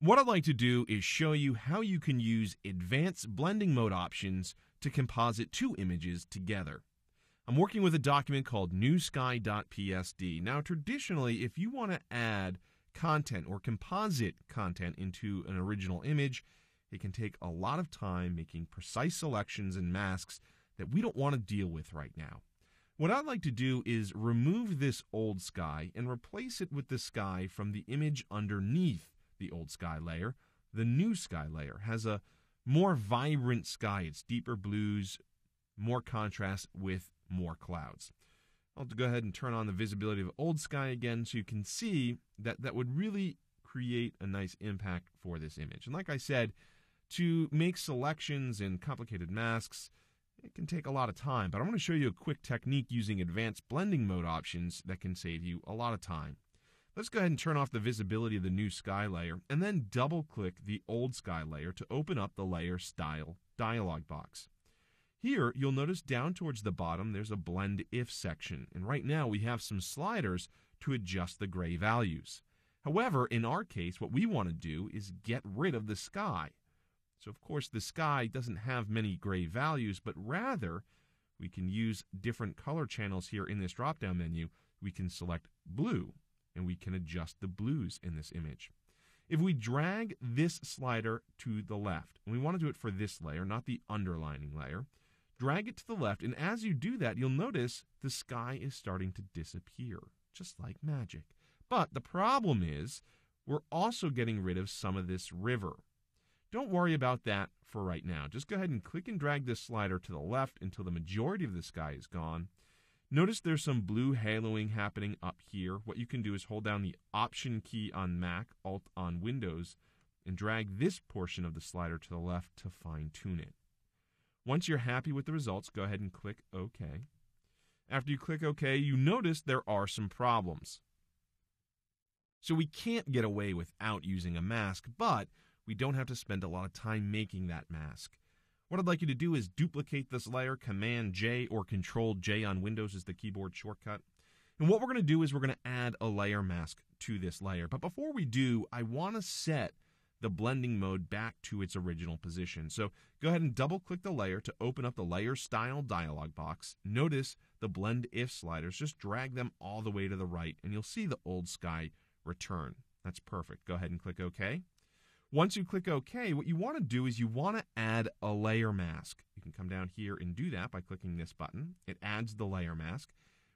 What I'd like to do is show you how you can use advanced blending mode options to composite two images together. I'm working with a document called newsky.psd. Now, traditionally, if you want to add content or composite content into an original image, it can take a lot of time making precise selections and masks that we don't want to deal with right now. What I'd like to do is remove this old sky and replace it with the sky from the image underneath the old sky layer. The new sky layer has a more vibrant sky. It's deeper blues, more contrast with more clouds. I'll go ahead and turn on the visibility of old sky again so you can see that that would really create a nice impact for this image. And like I said, to make selections and complicated masks, it can take a lot of time, but I'm going to show you a quick technique using advanced blending mode options that can save you a lot of time. Let's go ahead and turn off the visibility of the new sky layer and then double click the old sky layer to open up the layer style dialog box. Here you'll notice down towards the bottom there's a blend if section, and right now we have some sliders to adjust the gray values. However, in our case what we want to do is get rid of the sky. So of course the sky doesn't have many gray values, but rather we can use different color channels here in this drop down menu. We can select blue, and we can adjust the blues in this image. If we drag this slider to the left, and we want to do it for this layer, not the underlining layer, drag it to the left, and as you do that, you'll notice the sky is starting to disappear, just like magic. But the problem is, we're also getting rid of some of this river. Don't worry about that for right now. Just go ahead and click and drag this slider to the left until the majority of the sky is gone. Notice there's some blue haloing happening up here. What you can do is hold down the Option key on Mac, Alt on Windows, and drag this portion of the slider to the left to fine-tune it. Once you're happy with the results, go ahead and click OK. After you click OK, you notice there are some problems. So we can't get away without using a mask, but we don't have to spend a lot of time making that mask. What I'd like you to do is duplicate this layer, Command-J or Control-J on Windows is the keyboard shortcut. And what we're going to do is we're going to add a layer mask to this layer. But before we do, I want to set the blending mode back to its original position. So go ahead and double-click the layer to open up the Layer Style dialog box. Notice the Blend If sliders. Just drag them all the way to the right, and you'll see the old sky return. That's perfect. Go ahead and click OK. Once you click OK, what you want to do is you want to add a layer mask. You can come down here and do that by clicking this button. It adds the layer mask.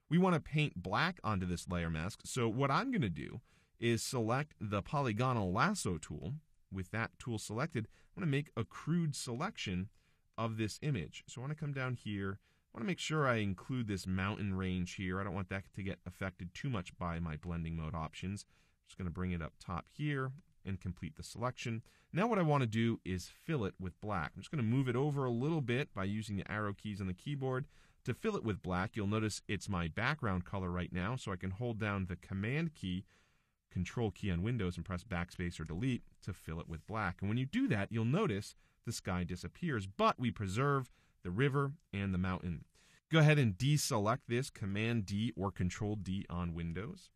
We want to paint black onto this layer mask, so what I'm going to do is select the polygonal lasso tool. With that tool selected, I'm going to make a crude selection of this image. So I want to come down here. I want to make sure I include this mountain range here. I don't want that to get affected too much by my blending mode options. I'm just going to bring it up top here and complete the selection. Now what I want to do is fill it with black. I'm just going to move it over a little bit by using the arrow keys on the keyboard. To fill it with black, you'll notice it's my background color right now, so I can hold down the Command key, Control key on Windows, and press backspace or delete to fill it with black. And when you do that, you'll notice the sky disappears, but we preserve the river and the mountain. Go ahead and deselect this, Command-D or Control-D on Windows.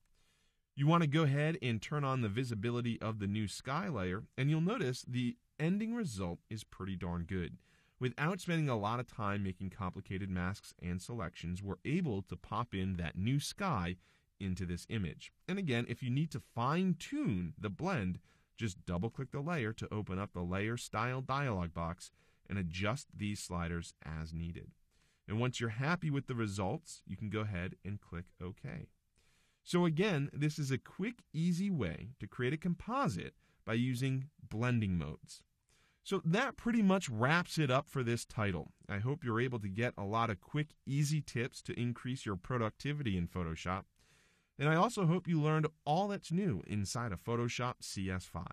You want to go ahead and turn on the visibility of the new sky layer, and you'll notice the ending result is pretty darn good. Without spending a lot of time making complicated masks and selections, we're able to pop in that new sky into this image. And again, if you need to fine-tune the blend, just double-click the layer to open up the Layer Style dialog box and adjust these sliders as needed. And once you're happy with the results, you can go ahead and click OK. So again, this is a quick, easy way to create a composite by using blending modes. So that pretty much wraps it up for this title. I hope you're able to get a lot of quick, easy tips to increase your productivity in Photoshop. And I also hope you learned all that's new inside of Photoshop CS5.